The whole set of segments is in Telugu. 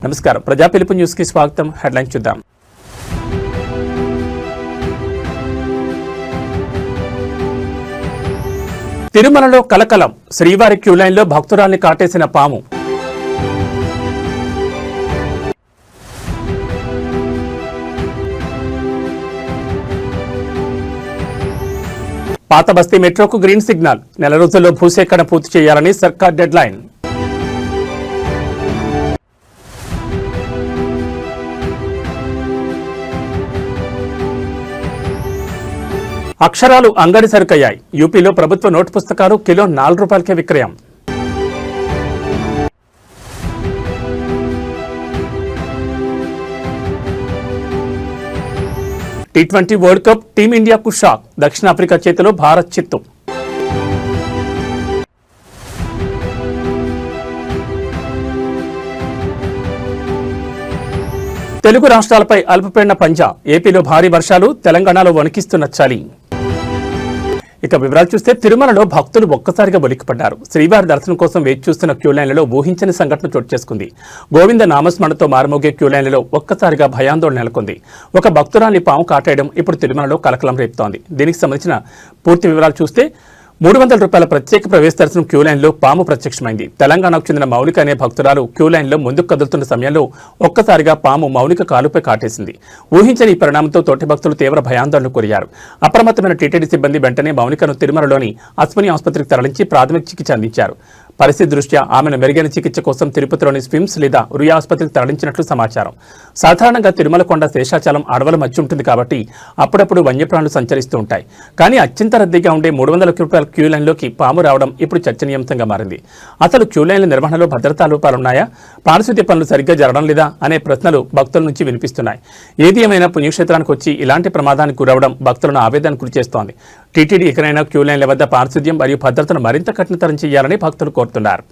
నమస్కారం ప్రజా పిలుపు న్యూస్ కి స్వాగతం. హెడ్లైన్ చూద్దాం. తిరుమలలో కలకలం, శ్రీవారి క్యూ లైన్ లో భక్తురాల్ని కాటేసిన పాము. పాత బస్తీ మెట్రోకు గ్రీన్ సిగ్నల్, నెల రోజుల్లో భూసేకరణ పూర్తి చేయాలని సర్కార్ డెడ్ లైన్. అక్షరాలు అంగడి సరుకయ్యాయి. యూపీలో ప్రభుత్వ నోటు పుస్తకాలు కిలో 4 రూపాయలకే విక్రయం. టీ20 వరల్డ్ కప్ టీమిండియాకు షాక్, దక్షిణాఫ్రికా చేతిలో భారత్ చిత్తు. తెలుగు రాష్ట్రాలపై అల్పపీడన పంజా, ఏపీలో భారీ వర్షాలు, తెలంగాణలో వణికిస్తున్న చలి. ఇక వివరాలు చూస్తే తిరుమలలో భక్తులు ఒక్కసారిగా ఉలిక్కిపడ్డారు. శ్రీవారి దర్శనం కోసం వేచి చూస్తున్న క్యూ లైన్లలో ఊహించని సంఘటన చోటు చేసుకుంది. గోవింద నామస్మరణతో మారుమోగే క్యూ లైన్లలో ఒక్కసారిగా భయాందోళన నెలకొంది. ఒక భక్తురాలి పాము కాటేయడం ఇప్పుడు తిరుమలలో కలకలం రేపుతోంది. దీనికి సంబంధించిన పూర్తి వివరాలు చూస్తే 300 రూపాయల ప్రత్యేక ప్రవేశ దర్శనం క్యూ లైన్లో పాము ప్రత్యక్షమైంది. తెలంగాణకు చెందిన మౌనిక అనే భక్తురాలు క్యూ లైన్లో ముందుకు కదులుతున్న సమయంలో ఒక్కసారిగా పాము మౌనిక కాలుపై కాటేసింది. ఊహించని ఈ పరిణామంతో తోటి భక్తులు తీవ్ర భయాందోళనకు గురయ్యారు. అప్రమత్తమైన టీటీడీ సిబ్బంది వెంటనే మౌనికను తిరుమలలోని అశ్విని ఆసుపత్రికి తరలించి ప్రాథమిక చికిత్స అందించారు. పరిస్థితి దృష్ట్యా ఆమెను మెరుగైన చికిత్స కోసం తిరుపతిలోని స్విమ్స్ లేదా రుయా ఆసుపత్రికి తరలించినట్లు సమాచారం. సాధారణంగా తిరుమల కొండ శేషాచలం అడవుల మధ్య ఉంటుంది కాబట్టి అప్పుడప్పుడు వన్యప్రాణులు సంచరిస్తూ ఉంటాయి. కానీ అత్యంత రద్దీగా ఉండే 300 రూపాయల క్యూ లైన్లోకి పాము రావడం ఇప్పుడు చర్చనీయాంశంగా మారింది. అసలు క్యూ లైన్ల నిర్వహణలో భద్రతా లోపాలున్నాయా, పారిశుద్ధ్య పనులు సరిగ్గా జరగడం లేదా అనే ప్రశ్నలు భక్తుల నుంచి వినిపిస్తున్నాయి. ఏది ఏమైనా పుణ్యక్షేత్రానికి వచ్చి ఇలాంటి ప్రమాదానికి గురవడం భక్తులను ఆవేదనకు గురిచేస్తోంది. టీటీడీ ఇకనైనా క్యూ లైన్ల వద్ద పారిశుద్ధ్యం మరియు భద్రతను మరింత కఠినతరం చేయాలని భక్తులు కోరుతున్నారు.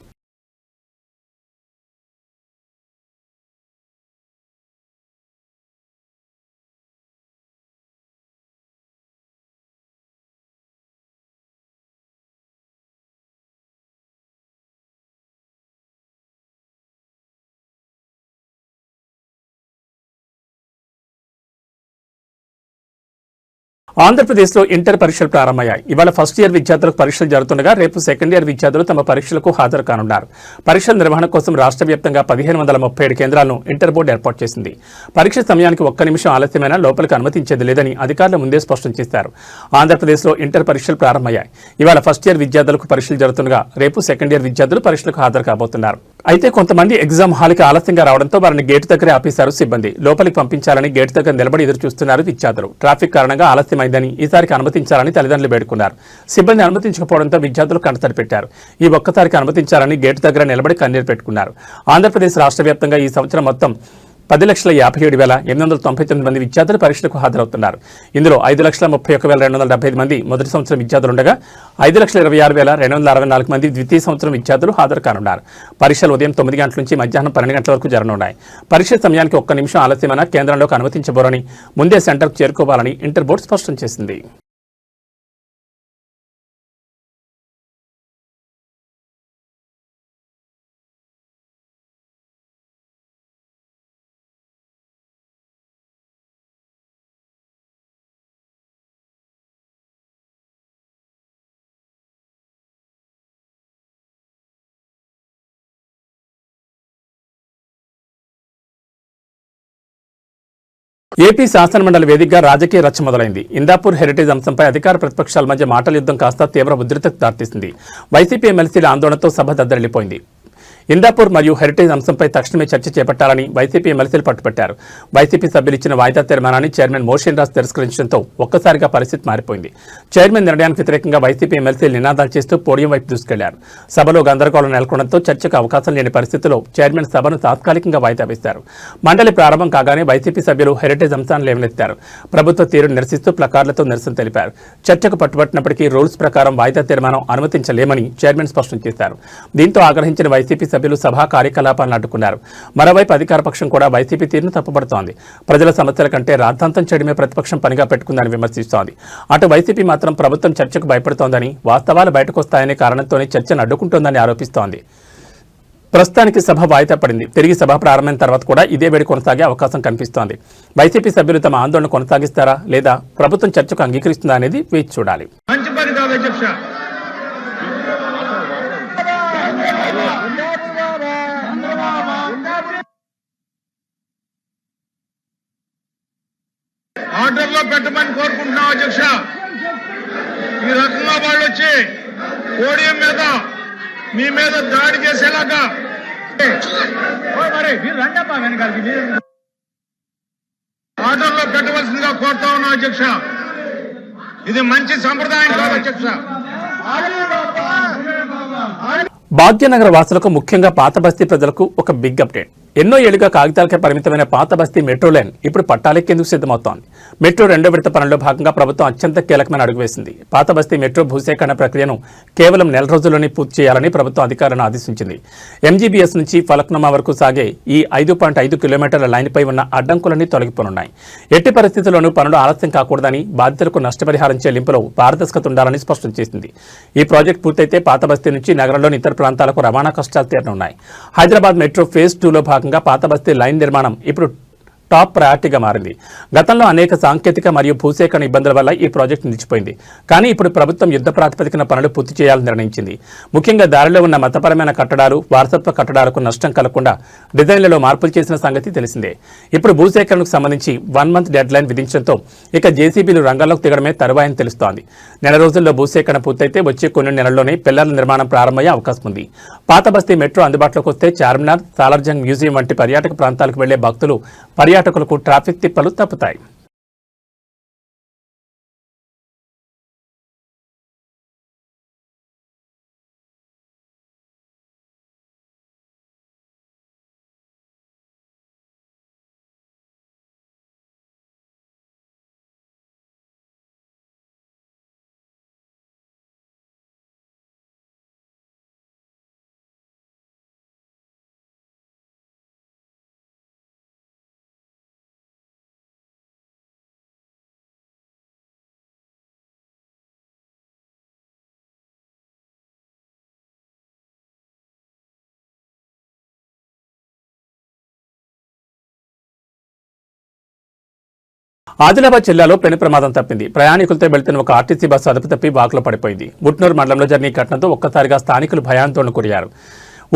ఆంధ్రప్రదేశ్లో ఇంటర్ పరీక్షలు ప్రారంభమయ్యాయి. ఇవాళ ఫస్ట్ ఇయర్ విద్యార్థులకు పరీక్షలు జరుగుతుండగా రేపు సెకండ్ ఇయర్ విద్యార్థులు తమ పరీక్షలకు హాజరు కానున్నారు. పరీక్షల నిర్వహణ కోసం రాష్ట్ర వ్యాప్తంగా 1537 కేంద్రాలను ఇంటర్ బోర్డు ఏర్పాటు చేసింది. పరీక్ష సమయానికి ఒక్క నిమిషం ఆలస్యమైనా లోపలికి అనుమతించేది లేదని అధికారులు ముందే స్పష్టం చేశారు. ఆంధ్రప్రదేశ్లో ఇంటర్ పరీక్షలు ప్రారంభమయ్యాయి. ఇవాళ ఫస్ట్ ఇయర్ విద్యార్థులకు పరీక్షలు జరుగుతుండగా రేపు సెకండ్ ఇయర్ విద్యార్థులు పరీక్షలకు హాజరు కాబోతున్నారు. అయితే కొంతమంది ఎగ్జామ్ హాల్కి ఆలస్యంగా రావడంతో వారిని గేటు దగ్గరే ఆపేశారు సిబ్బంది. లోపలికి పంపించాలని గేటు దగ్గర నిలబడి ఎదురు చూస్తున్నారు విద్యార్థులు. ట్రాఫిక్ కారణంగా ఆలస్యమైందని ఈసారికి అనుమతించాలని తల్లిదండ్రులు వేడుకున్నారు. సిబ్బంది అనుమతించకపోవడంతో విద్యార్థులు కంటతడి పెట్టారు. ఈ ఒక్కసారికి అనుమతించాలని గేటు దగ్గర నిలబడి కన్నీరు పెట్టుకున్నారు. ఆంధ్రప్రదేశ్ రాష్ట్ర వ్యాప్తంగా ఈ సంవత్సరం మొత్తం 10,57,899 మంది విద్యార్థులు పరీక్షలకు హాజరవుతున్నారు. ఇందులో 5,31,275 మంది మొదటి సంవత్సరం విద్యార్థులు ఉండగా 5,26,264 మంది ద్వితీయ సంవత్సరం విద్యార్థులు హాజరు కానున్నారు. పరీక్షలు ఉదయం 9 గంటల నుంచి మధ్యాహ్నం 12 గంటల వరకు జరగనున్నాయి. పరీక్ష సమయానికి ఒక్క నిమిషం ఆలస్యమైన కేంద్రంలోకి అనుమతించబోరని, ముందే సెంటర్కు చేరుకోవాలని ఇంటర్ బోర్డు స్పష్టం చేసింది. ఏపీ శాసనమండలి వేదికగా రాజకీయ రచ్చ మొదలైంది. ఇందాపూర్ హెరిటేజ్ అంశంపై అధికార ప్రతిపక్షాల మధ్య మాటల యుద్ధం కాస్త తీవ్ర ఉద్రిక్తతకు దారితీసింది. వైసీపీ ఎమ్మెల్సీల ఆందోళనతో సభ దద్దరిల్లిపోయింది. ఇందాపూర్ మరియు హెరిటేజ్ అంశంపై తక్షణమే చర్చ చేపట్టాలని వైసీపీ ఎమ్మెల్సీలు పట్టుపట్టారు. వైసీపీ సభ్యులు ఇచ్చిన వాయిదా తీర్మానాన్ని చైర్మన్ మోషన్ రాజ్ తిరస్కరించడంతో ఒక్కసారిగా పరిస్థితి మారిపోయింది. చైర్మన్ నిర్ణయానికి వ్యతిరేకంగా వైసీపీ ఎమ్మెల్సీలు నినాదాలు చేస్తూ పోడియం వైపు దూసుకెళ్లారు. సభలో గందరగోళం నెలకొనడంతో చర్చకు అవకాశం లేని పరిస్థితిలో చైర్మన్ సభను తాత్కాలికంగా వాయిదా వేశారు. మండలి ప్రారంభం కాగానే వైసీపీ సభ్యులు హెరిటేజ్ అంశాన్ని లేవనెత్తారు. ప్రభుత్వ తీరును నిరసిస్తూ ప్లకార్డులతో నిరసన తెలిపారు. చర్చకు పట్టుబట్టినప్పటికీ రూల్స్ ప్రకారం వాయిదా తీర్మానం అనుమతించలేమని చైర్మన్ స్పష్టం చేశారు. దీంతో ఆగ్రహించిన వైసీపీ సభ్యులు సభా కార్యకలాపాలను అడ్డుకున్నారు. మరోవైపు అధికార పక్షం కూడా వైసీపీ తీరును తప్పుపడుతోంది. ప్రజల సమస్యల కంటే రాద్ధాంతం చేయడమే ప్రతిపక్షం పనిగా పెట్టుకుందని విమర్శిస్తోంది. అటు వైసీపీ మాత్రం ప్రభుత్వం చర్చకు భయపడుతోందని, వాస్తవాలు బయటకు వస్తాయనే కారణంతోనే చర్చను అడ్డుకుంటోందని ఆరోపిస్తోంది. ప్రస్తుతానికి సభ వాయిదా పడింది. తిరిగి సభ ప్రారంభమైన తర్వాత కూడా ఇదే వేడి కొనసాగే అవకాశం కనిపిస్తోంది. వైసీపీ సభ్యులు తమ ఆందోళన కొనసాగిస్తారా లేదా ప్రభుత్వం చర్చకు అంగీకరిస్తుందా అనేది వేచి చూడాలి. ఆర్డర్లో పెట్టమని కోరుకుంటున్నాం అధ్యక్ష. ఈ రకంగా వాళ్ళు వచ్చి పోడియం మీద మీ మీద దాడి చేసేలాగా ఆర్డర్లో పెట్టవలసిందిగా కోరుతా ఉన్నాం అధ్యక్ష. ఇది మంచి సంప్రదాయం కాదు అధ్యక్ష. భాగ్యనగర వాసులకు, ముఖ్యంగా పాత బస్తీ ప్రజలకు ఒక బిగ్ అప్డేట్. ఎన్నో ఏళ్లుగా కాగితాలకే పరిమితమైన పాత బస్తీ మెట్రో లైన్ ఇప్పుడు పట్టాలెక్కేందుకు సిద్ధమవుతోంది. మెట్రో 2వ విడత పనుల్లో భాగంగా ప్రభుత్వం అత్యంత కీలకమైన అడుగు వేసింది. పాత బస్తీ మెట్రో భూసేకరణ ప్రక్రియను కేవలం 4 రోజుల్లోనే పూర్తి చేయాలని ప్రభుత్వం అధికారులను ఆదేశించింది. ఎంజీబీఎస్ నుంచి ఫలక్నుమా వరకు సాగే ఈ 5.5 కిలోమీటర్ల లైన్పై ఉన్న అడ్డంకులన్నీ తొలగిపోనున్నాయి. ఎట్టి పరిస్థితుల్లోనూ పనులు ఆలస్యం కాకూడదని, బాధితులకు నష్టపరిహారం చెల్లింపులో పారదర్శకత ఉండాలని స్పష్టం చేసింది. ఈ ప్రాజెక్టు పూర్తయితే పాత బస్తీ నుంచి నగరంలోని ఇతర ప్రాంతాలకు రవాణా కష్టాలు తీరనున్నాయి. హైదరాబాద్ మెట్రో ఫేజ్ 2లో భాగంగా పాత బస్తీ లైన్ నిర్మాణం ఇప్పుడు టాప్ ప్రయారిటీగా మారింది. గతంలో అనేక సాంకేతిక మరియు భూసేకరణ ఇబ్బందుల వల్ల ఈ ప్రాజెక్టు నిలిచిపోయింది. కానీ ఇప్పుడు ప్రభుత్వం యుద్ధ ప్రాతిపదికన పనులు పూర్తి చేయాలని నిర్ణయించింది. ముఖ్యంగా దారిలో ఉన్న మతపరమైన కట్టడాలు, వారసత్వ కట్టడాలకు నష్టం కలగకుండా డిజైన్లలో మార్పులు చేసిన సంగతి తెలిసిందే. ఇప్పుడు భూసేకరణకు సంబంధించి 1 మంత్ డెడ్ లైన్ విధించడంతో ఇక జేసీబీలు రంగంలోకి దిగడమే తరువాయని తెలుస్తోంది. 4 రోజుల్లో భూసేకరణ పూర్తయితే వచ్చే కొన్ని నెలల్లోనే పిల్లర్ల నిర్మాణం ప్రారంభమయ్యే అవకాశం ఉంది. పాత బస్తీ మెట్రో అందుబాటులోకి వస్తే చార్మినార్, సాలార్జంగ్ మ్యూజియం వంటి పర్యాటక ప్రాంతాలకు వెళ్లే భక్తులు, పర్యాటకులకు ట్రాఫిక్ తిప్పలు తప్పుతాయి. ఆదిలాబాద్ జిల్లాలో పెను ప్రమాదం తప్పింది. ప్రయాణికులతో వెళ్తున్న ఒక ఆర్టీసీ బస్సు అదుపు తప్పి వాగులో పడిపోయింది. ఉట్నూరు మండలంలో జరిగిన ఘటనతో ఒక్కసారిగా స్థానికులు భయాందోళన గురయ్యారు.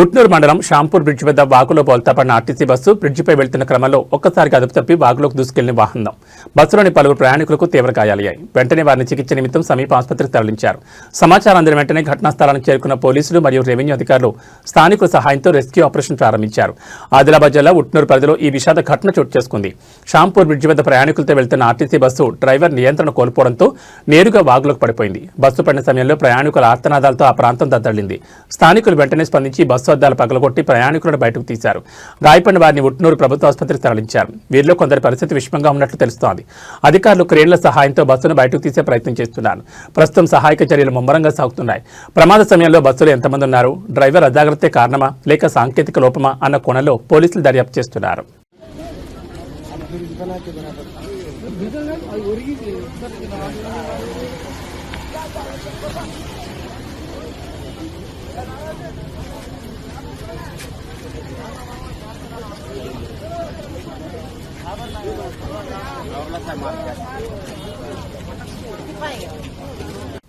ఉట్నూరు మండలం షాంపూర్ బ్రిడ్జ్ వద్ద వాగులో బోల్తాపడిన ఆర్టీసీ బస్సు బ్రిడ్జిపై వెళ్తున్న క్రమంలో ఒక్కసారిగా అదుపు తప్పి వాగులోకి దూసుకెళ్లిన వాహనం. బస్సులోని పలువురు ప్రయాణికులకు తీవ్ర గాయాలయ్యాయి. వెంటనే వారిని చికిత్స నిమిత్తం సమీప ఆసుపత్రికి తరలించారు. సమాచారం అందిన వెంటనే ఘటనా స్థలానికి చేరుకున్న పోలీసులు మరియు రెవెన్యూ అధికారులు స్థానికుల సహాయంతో రెస్క్యూ ఆపరేషన్ ప్రారంభించారు. ఆదిలాబాద్ జిల్లా ఉట్నూరు పరిధిలో ఈ విషాద ఘటన చోటు చేసుకుంది. షాంపూర్ బ్రిడ్జి వద్ద ప్రయాణికులతో వెళ్తున్న ఆర్టీసీ బస్సు డ్రైవర్ నియంత్రణ కోల్పోవడంతో నేరుగా వాగులోకి పడిపోయింది. బస్సు పడిన సమయంలో ప్రయాణికుల ఆర్తనాదాలతో ఆ ప్రాంతం దద్దలింది. స్థానికులు వెంటనే స్పందించి బస్సు అద్దాలు పగలగొట్టి ప్రయాణికులను బయటకు తీశారు. గాయపడిన వారిని ఉట్నూరు ప్రభుత్వ ఆసుపత్రికి తరలించారు. వీరిలో కొందరి పరిస్థితి విషమంగా ఉన్నట్లు తెలుస్తోంది. అధికారులు క్రేన్ల సహాయంతో బస్సును బయటకు తీసే ప్రయత్నం చేస్తున్నారు. ప్రస్తుతం సహాయక చర్యలు ముమ్మరంగా సాగుతున్నాయి. ప్రమాద సమయంలో బస్సులో ఎంతమంది ఉన్నారు, డ్రైవర్ అజాగ్రత్తే కారణమా లేక సాంకేతిక లోపమా అన్న కోణంలో పోలీసులు దర్యాప్తు చేస్తున్నారు.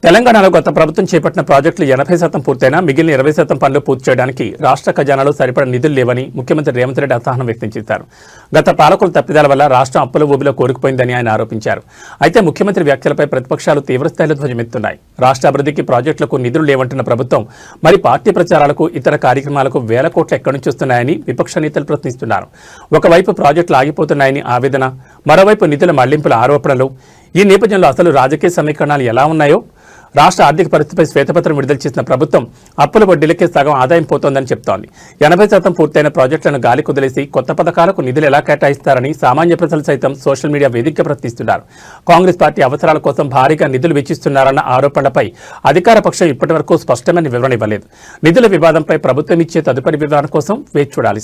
తెలంగాణలో గత ప్రభుత్వం చేపట్టిన ప్రాజెక్టులు 80% పూర్తయినా మిగిలిన 20% పనులు పూర్తి చేయడానికి రాష్ట్ర ఖజానాలో సరిపడ నిధులు లేవని ముఖ్యమంత్రి రేవంత్ రెడ్డి అసహనం వ్యక్తం చేశారు. గత పాలకుల తప్పిదాల వల్ల రాష్ట్రం అప్పుల ఊబిలో కోరుకుపోయిందని ఆయన ఆరోపించారు. అయితే ముఖ్యమంత్రి వ్యాఖ్యలపై ప్రతిపక్షాలు తీవ్రస్థాయిలో ధ్వజమెత్తున్నాయి. రాష్ట్ర అభివృద్ధికి ప్రాజెక్టులకు నిధులు లేవంటున్న ప్రభుత్వం మరి పార్టీ ప్రచారాలకు, ఇతర కార్యక్రమాలకు వేల కోట్లు ఎక్కడి నుంచి వస్తున్నాయని విపక్ష నేతలు ప్రశ్నిస్తున్నారు. ఒకవైపు ప్రాజెక్టులు ఆగిపోతున్నాయని ఆవేదన, మరోవైపు నిధుల మళ్లింపుల ఆరోపణలు. ఈ నేపథ్యంలో అసలు రాజకీయ సమీకరణాలు ఎలా ఉన్నాయో, రాష్ట్ర ఆర్థిక పరిస్థితిపై శ్వేతపత్రం విడుదల చేసిన ప్రభుత్వం అప్పుల వడ్డీలకే సగం ఆదాయం పోతోందని చెప్తోంది. 80% పూర్తయిన ప్రాజెక్టులను గాలి కుదిలేసి కొత్త పథకాలకు నిధులు ఎలా కేటాయిస్తారని సామాన్య ప్రజలు సైతం సోషల్ మీడియా వేదికగా ప్రశ్నిస్తున్నారు. కాంగ్రెస్ పార్టీ అవసరాల కోసం భారీగా నిధులు వెచ్చిస్తున్నారన్న ఆరోపణలపై అధికార పక్షం ఇప్పటివరకు స్పష్టమైన వివరణ ఇవ్వలేదు. నిధుల వివాదంపై ప్రభుత్వం ఇచ్చే తదుపరి వివరణ కోసం వేచి చూడాలి.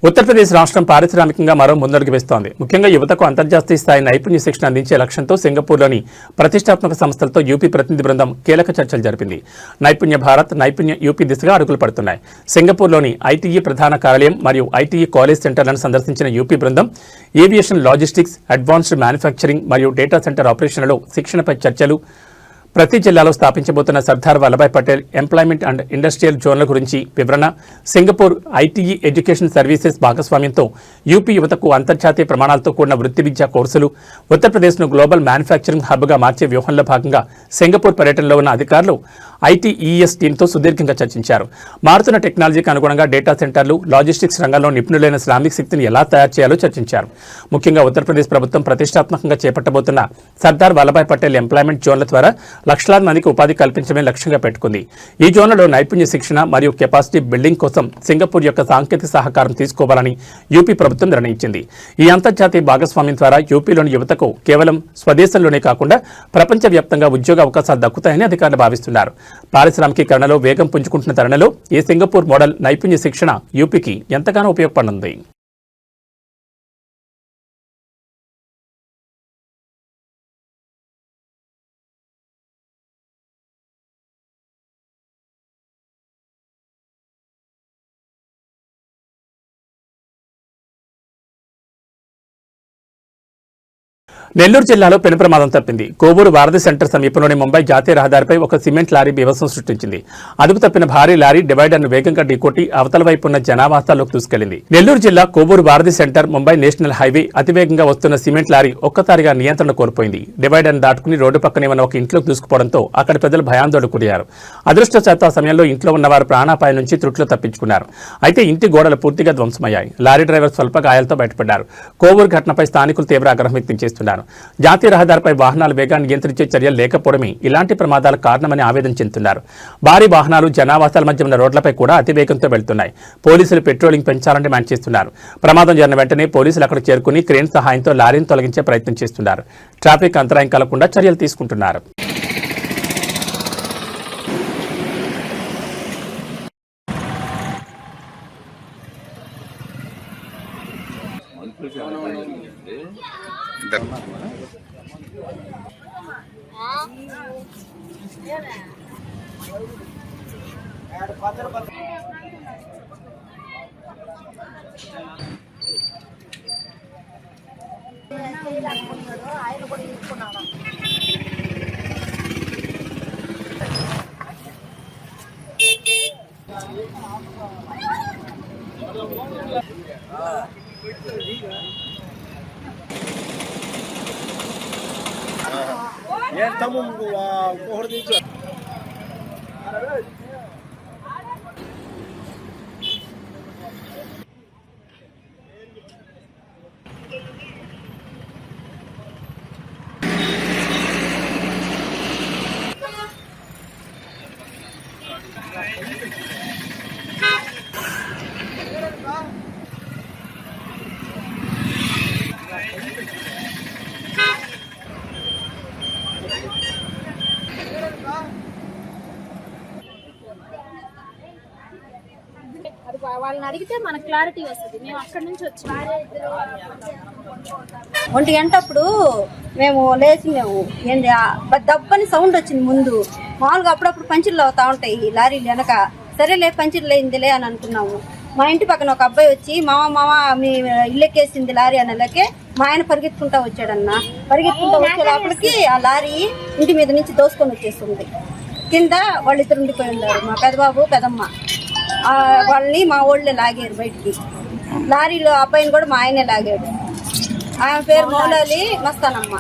ఉత్తరప్రదేశ్ రాష్ట్రం పారిశ్రామికంగా మరో ముందడుగు వేస్తోంది. ముఖ్యంగా యువతకు అంతర్జాతీయ స్థాయి నైపుణ్య శిక్షణ అందించే లక్ష్యంతో సింగపూర్లోని ప్రతిష్టాత్మక సంస్థలతో యూపీ ప్రతినిధి బృందం కీలక చర్చలు జరిపింది. నైపుణ్య భారత్, నైపుణ్య యూపీ దిశగా అడుగులు పడుతున్నాయి. సింగపూర్లోని ఐటీఈ ప్రధాన కార్యాలయం మరియు ఐటీఈ కాలేజ్ సెంటర్లను సందర్శించిన యూపీ బృందం ఏవియేషన్, లాజిస్టిక్స్, అడ్వాన్స్డ్ మ్యానుఫ్యాక్చరింగ్ మరియు డేటా సెంటర్ ఆపరేషన్లలో శిక్షణపై చర్చలు, ప్రతి జిల్లాలో స్థాపించబోతున్న Sardar Vallabhbhai Patel employment and industrial జోన్ల గురించి వివరణ, సింగపూర్ ఐటీఈ ఎడ్యుకేషన్ సర్వీసెస్ భాగస్వామ్యంతో యూపీ యువతకు అంతర్జాతీయ ప్రమాణాలతో కూడిన వృత్తి విద్యా కోర్సులు, ఉత్తరప్రదేశ్ను గ్లోబల్ మ్యానుఫ్యాక్చరింగ్ హబ్గా మార్చే వ్యూహంలో భాగంగా సింగపూర్ పర్యటనలో ఉన్న అధికారులు ఐటీఈఎస్ టీంతో సుదీర్ఘంగా చర్చించారు. మారుతున్న టెక్నాలజీకి అనుగుణంగా డేటా సెంటర్లు, లాజిస్టిక్స్ రంగంలో నిపుణులైన శ్రామిక శక్తిని ఎలా తయారు చేయాలో చర్చించారు. ముఖ్యంగా ఉత్తరప్రదేశ్ ప్రభుత్వం ప్రతిష్టాత్మకంగా చేపట్టబోతున్న సర్దార్ వల్లభాయ్ పటేల్ ఎంప్లాయ్మెంట్ జోన్ల ద్వారా లక్షలాది మందికి ఉపాధి కల్పించడమే లక్ష్యంగా పెట్టుకుంది. ఈ జోన్లలో నైపుణ్య శిక్షణ మరియు కెపాసిటీ బిల్డింగ్ కోసం సింగపూర్ యొక్క సాంకేతిక సహకారం తీసుకోవాలని యూపీ ప్రభుత్వం నిర్ణయించింది. ఈ అంతర్జాతీయ భాగస్వామ్యం ద్వారా యూపీలోని యువతకు కేవలం స్వదేశంలోనే కాకుండా ప్రపంచవ్యాప్తంగా ఉద్యోగ అవకాశాలు దక్కుతాయని అధికారులు భావిస్తున్నారు. పారిశ్రామికీకరణలో వేగం పుంజుకుంటున్న తరుణంలో ఈ సింగపూర్ మోడల్ నైపుణ్య శిక్షణ యూపీకి ఎంతగానో ఉపయోగపడనుంది. నెల్లూరు జిల్లాలో పెను ప్రమాదం తప్పింది. కోవూరు వారధి సెంటర్ సమీపంలోని ముంబై జాతీయ రహదారిపై ఒక సిమెంట్ లారీ బీభత్సం సృష్టించింది. అదుపు తప్పిన భారీ లారీ డివైడర్ను వేగంగా ఢీకొట్టి అవతల వైపు ఉన్న జనావాసాల్లోకి దూసుకెళ్లింది. నెల్లూరు జిల్లా కోవూరు వారధి సెంటర్ ముంబై నేషనల్ హైవే అతివేగంగా వస్తున్న సిమెంట్ లారీ ఒక్కసారిగా నియంత్రణ కోల్పోయింది. డివైడర్ను దాటుకుని రోడ్డు పక్కనే ఉన్న ఒక ఇంట్లోకి దూసుకుపోవడంతో అక్కడి ప్రజలు భయాందోళనకు గురయ్యారు. అదృష్టవశాత్తు ఆ సమయంలో ఇంట్లో ఉన్నవారు ప్రాణాపాయం నుంచి త్రుట్లో తప్పించుకున్నారు. అయితే ఇంటి గోడలు పూర్తిగా ధ్వంసమయ్యాయి. లారీ డ్రైవర్ స్వల్ప గాయాలతో బయటపడ్డారు. కోవూరు ఘటనపై స్థానికులు తీవ్ర ఆగ్రహం వ్యక్తం చేస్తున్నారు. జాతీయ రహదారిపై వాహనాల వేగాన్ని నియంత్రించే చర్యలు లేకపోవడమే ఇలాంటి ప్రమాదాలకు కారణమని ఆవేదన చెందుతున్నారు. భారీ వాహనాలు జనావాసాల మధ్య ఉన్న రోడ్లపై కూడా అతివేగంతో వెళ్తున్నాయి. పోలీసులు పెట్రోలింగ్ పెంచాలని డిమాండ్ చేస్తున్నారు. ప్రమాదం జరిగిన వెంటనే పోలీసులు అక్కడికి చేరుకుని క్రేన్ సహాయంతో లారీని తొలగించే ప్రయత్నం చేస్తున్నారు. ట్రాఫిక్ అంతరాయం కలగకుండా చర్యలు తీసుకుంటున్నారు. వాళ్ళని అడిగితే మనకు క్లారిటీ వస్తుంది. మేము అక్కడి నుంచి వచ్చి 1 గంటప్పుడు మేము ఏంది దబ్బని సౌండ్ వచ్చింది. ముందు మామూలుగా అప్పుడప్పుడు పంచర్లు అవుతా ఉంటాయి ఈ లారీలు వెనక. సరేలే పంచర్లు అయిందిలే అని అనుకున్నాము. మా ఇంటి పక్కన ఒక అబ్బాయి వచ్చి మామ మీ ఇల్లెక్కేసింది లారీ అనేలాగే మా ఆయన పరిగెత్తుకుంటా వచ్చాడన్న. పరిగెత్తుకుంటా వచ్చే లోపలికి ఆ లారీ ఇంటి మీద నుంచి దోసుకొని వచ్చేస్తుంది. కింద వాళ్ళిద్దరు ఉండిపోయి ఉన్నారు, మా పెదబాబు పెదమ్మ. వాళ్ళని మా ఊళ్ళో లాగారు బయటికి. లారీలో అబ్బాయిని కూడా మా ఆయనే లాగాడు. ఆయన పేరు మౌలాలి మస్తానమ్మ.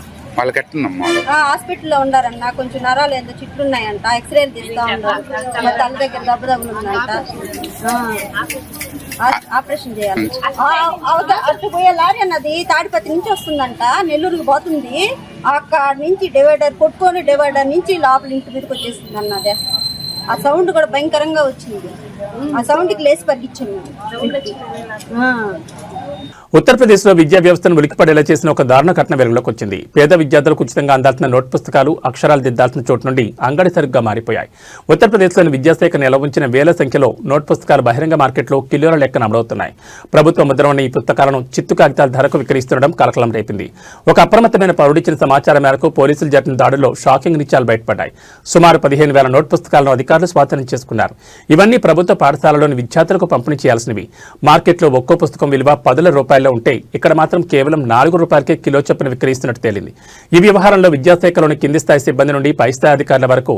హాస్పిటల్లో ఉండారన్న. కొంచెం నరాలు ఏందో చిట్లు ఉన్నాయంట. ఎక్స్రేలు తీస్తా ఉన్నారు. మా తల దగ్గర దెబ్బలు ఉందంట. ఆపరేషన్ చేయాలి. అటు పోయే లారీ అన్నది తాడిపత్రి నుంచి వస్తుందంట, నెల్లూరుకి పోతుంది. అక్కడ నుంచి డివైడర్ కొట్టుకొని డివైడర్ నుంచి లోపల ఇంటి మీదకి వచ్చేస్తుంది అన్నదే. ఆ సౌండ్ కూడా భయంకరంగా వచ్చింది. ఆ సౌండ్కి లేచి పరిగించాము. ఉత్తరప్రదేశ్లో విద్యా వ్యవస్థను ఉలిక్కిపడేలా చేసిన ఒక దారుణ ఘటన వెలుగులోకి వచ్చింది. పేద విద్యార్థులకు ఉచితంగా అందాల్సిన నోట్ పుస్తకాలు, అక్షరాలు దిద్దాల్సిన చోటు నుండి అంగడి సరుగ్గా మారిపోయాయి. ఉత్తరప్రదేశ్లోని విద్యాశాఖ నిల్వ ఉంచిన వేల సంఖ్యలో నోట్ పుస్తకాలు బహిరంగ మార్కెట్లో కిలోల లెక్కన అమలవుతున్నాయి. ప్రభుత్వ ముద్ర ఉన్న ఈ పుస్తకాలను చిత్తు కాగితాల ధరకు విక్రయిస్తుండడం కలకలం రేపింది. ఒక అప్రమత్తమైన పౌరుడిచ్చిన సమాచారం మేరకు పోలీసులు జరిపిన దాడుల్లో షాకింగ్ నిత్యాలు బయటపడ్డాయి. సుమారు 15,000 నోట్ పుస్తకాలను అధికారులు స్వాధీనం చేసుకున్నారు. ఇవన్నీ ప్రభుత్వ పాఠశాలలోని విద్యార్థులకు పంపిణీ చేయాల్సినవి. మార్కెట్లో ఒక్కో పుస్తకం విలువ 10,000 రూపాయలు ఉంటే ఇక్కడ మాత్రం కేవలం 4 రూపాయలకే కిలో చొప్పున విక్రయిస్తున్నట్టు తేలింది. ఈ వ్యవహారంలో విద్యాశాఖలోని కింది స్థాయి సిబ్బంది నుండి పై స్థాయి అధికారుల వరకు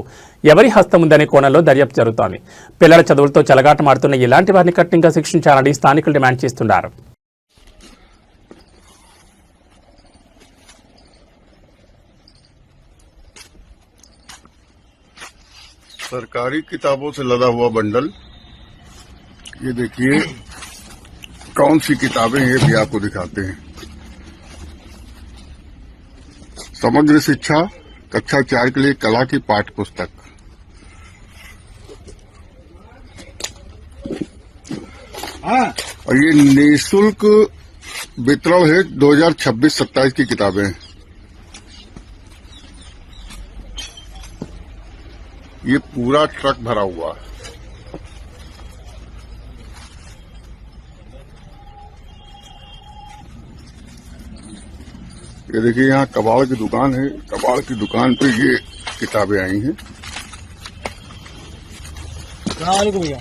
ఎవరి హస్తం ఉందనే కోణంలో దర్యాప్తు జరుగుతోంది. పిల్లల చదువులతో చెలగాటమాడుతున్న ఇలాంటి వారిని కఠినంగా శిక్షించాలని స్థానికులు డిమాండ్ చేస్తున్నారు. सरकारी किताबों से लदा हुआ बंडल, ये देखिए कौन सी किताबें ये भी आपको दिखाते हैं। समग्र शिक्षा कक्षा 4 के लिए कला की पाठ्य पुस्तक, और ये निःशुल्क वितरण है 2026-27 की किताबें हैं। ये पूरा ट्रक भरा हुआ है। ये देखिए यहाँ कबाड़ की दुकान है, कबाड़ की दुकान पे ये किताबें आई हैं। भैया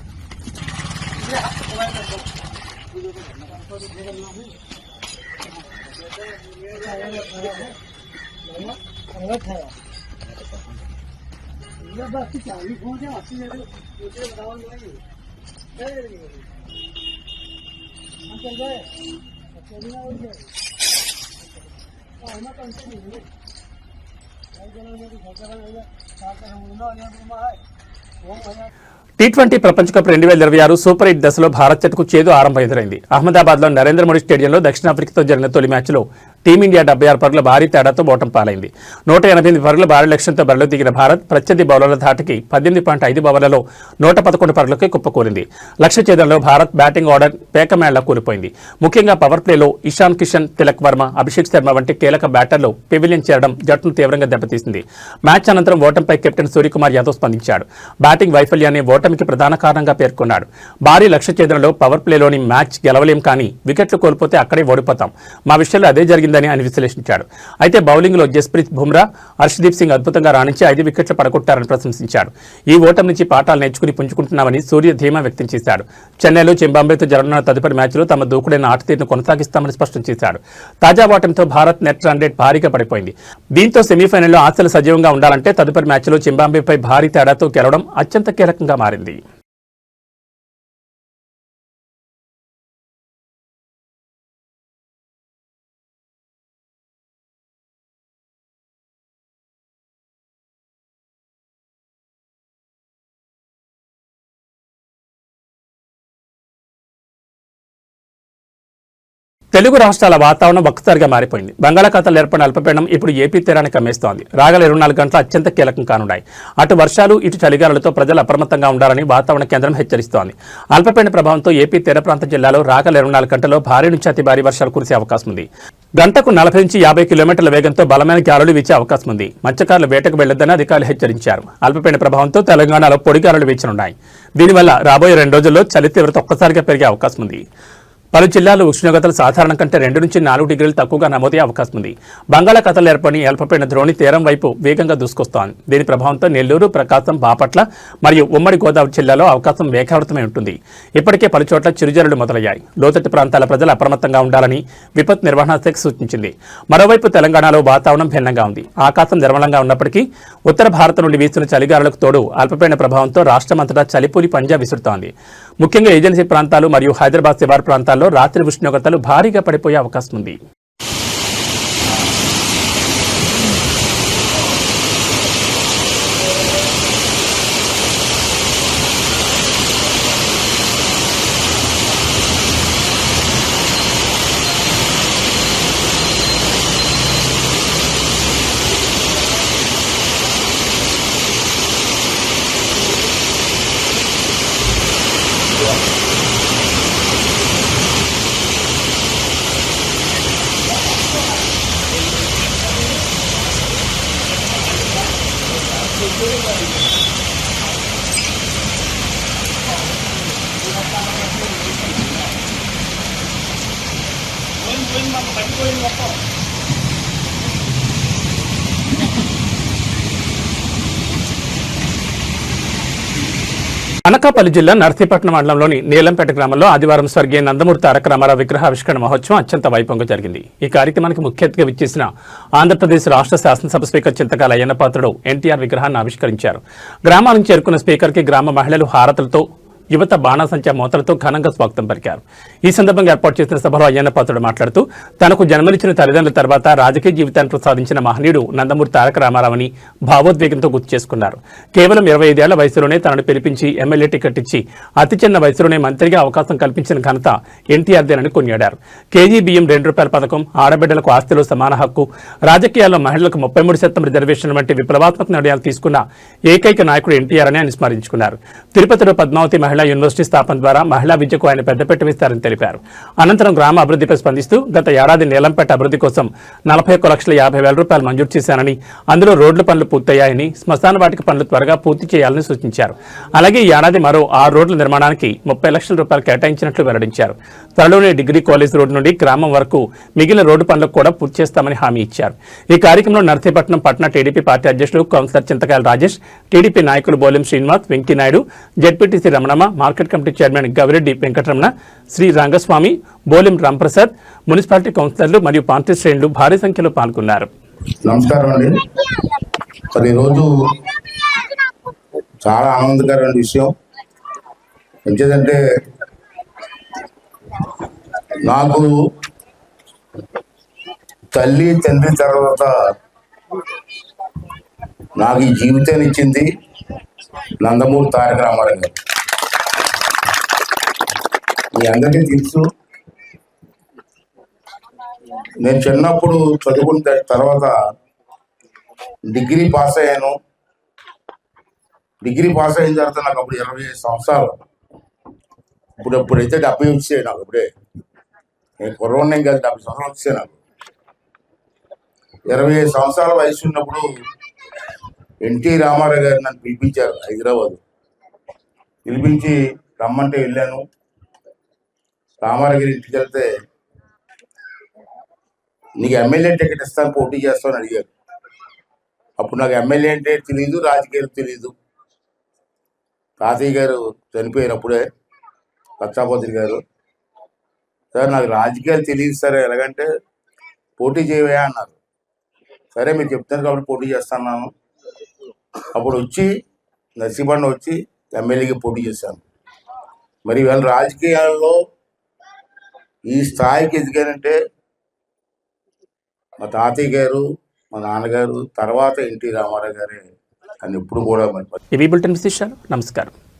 T20 ప్రపంచ కప్ 2026 సూపర్ 8 దశలో భారత్ జట్టుకు చేదు ఆరంభం ఎదురైంది. అహ్మదాబాద్లో నరేంద్ర మోడీ స్టేడియంలో దక్షిణాఫ్రికాతో జరిగిన తొలి మ్యాచ్లో టీమిండియా 76 పరుగుల భారీ తేడాతో ఓటమి పాలైంది. 188 పరుగుల భారీ లక్ష్యంతో బరిలో దిగిన భారత్ ప్రత్యర్థి బౌలర్ల ధాటికి 18.5 ఓవర్లలో 111 పరుగులకే కుప్పకూలింది. లక్ష్య ఛేదనలో భారత్ బ్యాటింగ్ ఆర్డర్ పేకమేళ్లా కూలిపోయింది. ముఖ్యంగా పవర్ ప్లేలో ఇషాన్ కిషన్, తిలక్ వర్మ, అభిషేక్ శర్మ వంటి కీలక బ్యాటర్లు పెవిలియన్ చేరడం జట్టును తీవ్రంగా దెబ్బతీసింది. మ్యాచ్ అనంతరం ఓటమిపై కెప్టెన్ సూర్యకుమార్ యాదవ్ స్పందించాడు. బ్యాటింగ్ వైఫల్యాన్ని ఓటమికి ప్రధాన కారణంగా పేర్కొన్నాడు. భారీ లక్ష్య ఛేదనలో పవర్ ప్లేలోని మ్యాచ్ గెలవలేం, కానీ వికెట్లు కోల్పోతే అక్కడే ఓడిపోతాం. మా విషయంలో అదే జరిగిందని ఆయన విశ్లేషించాడు. అయితే బౌలింగ్లో జస్ప్రీత్ బుమ్రా, హర్షదీప్ సింగ్ అద్భుతంగా రాణించి 5 వికెట్లు పడగొట్టారని ప్రశంసించాడు. ఈ ఓటమి నుంచి పాఠాలు నేర్చుకుని పుంజుకుంటున్నామని సూర్య ధీమా వ్యక్తం చేశాడు. చెన్నైలో జింబాబ్వేతో జరగనున్న తదుపరి మ్యాచ్లో తమ దూకుడైన ఆట తీరును కొనసాగిస్తామని స్పష్టం చేశాడు. తాజా ఓటమితో భారత్ నెట్ రన్ రేట్ భారీగా పడిపోయింది. దీంతో సెమీఫైనల్లో ఆశలు సజీవంగా ఉండాలంటే తదుపరి మ్యాచ్లో జింబాబ్వేపై భారీ తేడాతో గెలవడం అత్యంత కీలకంగా మారింది. తెలుగు రాష్ట్రాల వాతావరణం ఒక్కసారిగా మారిపోయింది. బంగాళాఖాతంలో ఏర్పడిన అల్పపీడనం ఇప్పుడు ఏపీ తీరానికి కమ్మేస్తోంది. రాగల 24 గంటలు అత్యంత కీలకం కానున్నాయి. అటు వర్షాలు, ఇటు చలిగాలులతో ప్రజలు అప్రమత్తంగా ఉండాలని వాతావరణ కేంద్రం హెచ్చరిస్తోంది. అల్పపీడన ప్రభావంతో ఏపీ తీర ప్రాంత జిల్లాలో రాగల 24 గంటల్లో భారీ నుంచి అతి భారీ వర్షాలు కురిసే అవకాశం ఉంది. గంటకు 40 నుంచి 50 కిలోమీటర్ల వేగంతో బలమైన గాలులు వీచే అవకాశం ఉంది. మత్స్యకారులు వేటకు వెళ్లొద్దని అధికారులు హెచ్చరించారు. అల్పపీడన ప్రభావంతో తెలంగాణలో పొడి గాలులు వీచనున్నాయి. దీనివల్ల రాబోయే 2 రోజుల్లో చలి తీవ్రత ఒక్కసారిగా పెరిగే అవకాశం ఉంది. పలు జిల్లాల్లో ఉష్ణోగ్రతలు సాధారణం కంటే 2 నుంచి 4 డిగ్రీలు తక్కువగా నమోదయ్యే అవకాశం ఉంది. బంగాళాఖాతంలో ఏర్పడిన అల్పపీడన ద్రోణి తీరం వైపు వేగంగా దూసుకొస్తోంది. దీని ప్రభావంతో నెల్లూరు, ప్రకాశం, బాపట్ల మరియు ఉమ్మడి గోదావరి జిల్లాలో అవకాశం మేఘావృతమై ఉంటుంది. ఇప్పటికే పలుచోట్ల చిరుజల్లులు మొదలయ్యాయి. లోతట్టు ప్రాంతాల ప్రజలు అప్రమత్తంగా ఉండాలని విపత్తు నిర్వహణ శాఖ సూచించింది. మరోవైపు తెలంగాణలో వాతావరణం భిన్నంగా ఉంది. ఆకాశం నిర్మలంగా ఉన్నప్పటికీ ఉత్తర భారత్ నుండి వీస్తున్న చలిగాలులకు తోడు అల్పపీడన ప్రభావంతో రాష్ట్రమంతటా చలిపూరి పంజా విసురుతోంది. ముఖ్యంగా ఏజెన్సీ ప్రాంతాలు మరియు హైదరాబాద్ శివారు ప్రాంతాల్లో రాత్రి ఉష్ణోగ్రతలు భారీగా పడిపోయే అవకాశం ఉంది. అనకాపల్లి జిల్లా నర్సీపట్నం మండలంలోని నీలంపేట గ్రామంలో ఆదివారం స్వర్గీయ నందమూరి తారక రామారావు విగ్రహావిష్కరణ మహోత్సవం అత్యంత వైభవంగా జరిగింది. ఈ కార్యక్రమానికి ముఖ్య అతిథిగా విచ్చేసిన ఆంధ్రప్రదేశ్ రాష్ట్ర శాసనసభ స్పీకర్ చింతకాయల అయ్యన్న పాత్రుడు ఎన్టీఆర్ విగ్రహాన్ని ఆవిష్కరించారు. గ్రామానికి చేరుకున్న స్పీకర్కి గ్రామ మహిళలు హారతులతో, యువత బాణాసంచా మోతలతో ఘనంగా స్వాగతం పలికారు. ఈ సందర్భంగా ఏర్పాటు చేసిన సభలో అయ్యన్న పాత్రుడు మాట్లాడుతూ తనకు జన్మనిచ్చిన తల్లిదండ్రుల తర్వాత రాజకీయ జీవితాన్ని ప్రసాదించిన మహనీయుడు నందమూరి తారక రామారావుని భావోద్వేగంతో గుర్తు చేసుకున్నారు. కేవలం 25 ఏళ్ల వయసులోనే తనను పిలిపించి ఎమ్మెల్యే టికెట్ ఇచ్చి అతి చిన్న వయసులోనే మంత్రిగా అవకాశం కల్పించిన ఘనత ఎన్టీఆర్దేనని కొనియాడారు. కేజీ బియ్యం ₹2 పథకం, ఆడబిడ్డలకు ఆస్తిలో సమాన హక్కు, రాజకీయాల్లో మహిళలకు 33% రిజర్వేషన్ వంటి విప్లవాత్మక నిర్ణయాలు తీసుకున్న ఏకైక నాయకుడు ఎన్టీఆర్ అని ఆయన స్మరించుకున్నారు. తిరుపతిలో పద్మావతి మహిళా యూనివర్సిటీ స్థాపన ద్వారా మహిళా విద్యకు ఆయన పెద్దపీట వేస్తారని తెలిపారు. అనంతరం గ్రామ అభివృద్ధిపై స్పందిస్తూ గత ఏడాది నీలంపేట అభివృద్ధి కోసం ₹41,50,000 మంజూరు చేశానని, అందులో రోడ్ల పనులు పూర్తయ్యాయని, శ్మశాన వాటిక పనులు త్వరగా పూర్తి చేయాలని సూచించారు. అలాగే ఈ ఏడాది మరో 6 రోడ్ల నిర్మాణానికి ₹30 లక్షల కేటాయించినట్లు వెల్లడించారు. త్వరలోనే డిగ్రీ కాలేజ్ రోడ్డు నుండి గ్రామం వరకు మిగిలిన రోడ్డు పనులకు కూడా పూర్తి చేస్తామని హామీ ఇచ్చారు. ఈ కార్యక్రమంలో నర్సీపట్నం పట్టణ టీడీపీ పార్టీ అధ్యక్షులు కౌన్సిలర్ చింతకాయల రాజేష్, టీడీపీ నాయకులు Bolem Srinivas, Venkinaidu, ZPTC Ramanamma, market committee chairman Gavireddy Venkataramana, Sri Rangaswamy, Bolem Ramprasad, municipality కౌన్సిలర్లు మరియు పార్టీ శ్రేణులు భారీ సంఖ్యలో పాల్గొన్నారు. నమస్కారం అండి. మరి ఈరోజు చాలా ఆనందకరమైన విషయం ఏంటంటే, నాకు తల్లి తండ్రి తర్వాత నాకు ఈ జీవితాన్ని ఇచ్చింది నందమూరి తారక రామారావు గారు. మీ అందరికీ తెలుసు, నేను చిన్నప్పుడు చదువుకున్న తర్వాత డిగ్రీ పాస్ అయ్యాను. డిగ్రీ పాస్ అయిన తర్వాత నాకు అప్పుడు 25 సంవత్సరాలు. ఇప్పుడైతే 70 వచ్చాయి నాకు. ఇప్పుడే నేను కుర్రోడ్ని కాదు, 70 సంవత్సరాలు వచ్చాయి నాకు. 25 సంవత్సరాల వయసు ఉన్నప్పుడు ఎన్టీ రామారావు గారు నన్ను పిలిపించారు హైదరాబాద్. పిలిపించి రమ్మంటే వెళ్ళాను. రామారావు గారి ఇంటికి వెళ్తే, నీకు ఎమ్మెల్యే టికెట్ ఇస్తాను, పోటీ చేస్తామని అడిగారు. అప్పుడు నాకు ఎమ్మెల్యే అంటే తెలియదు, రాజకీయాలు తెలియదు. తాతయ్య గారు చనిపోయినప్పుడే లక్షాపతి గారు, సార్ నాకు రాజకీయాలు తెలియదు సార్, ఎలాగంటే పోటీ చేయవా అన్నారు. సరే మీరు చెప్తాను కాబట్టి పోటీ చేస్తున్నాను. అప్పుడు వచ్చి నర్సీపట్నం వచ్చి ఎమ్మెల్యేకి పోటీ చేశాను. మరి వీళ్ళ రాజకీయాల్లో ఈ స్థాయికి ఎదిగానంటే మా తాతయ్య గారు, మా నాన్నగారు, తర్వాత ఎన్టీ రామారావు గారే అని ఎప్పుడు కూడా. ఇవి బులెటిన్ విశేషాలు. నమస్కారం.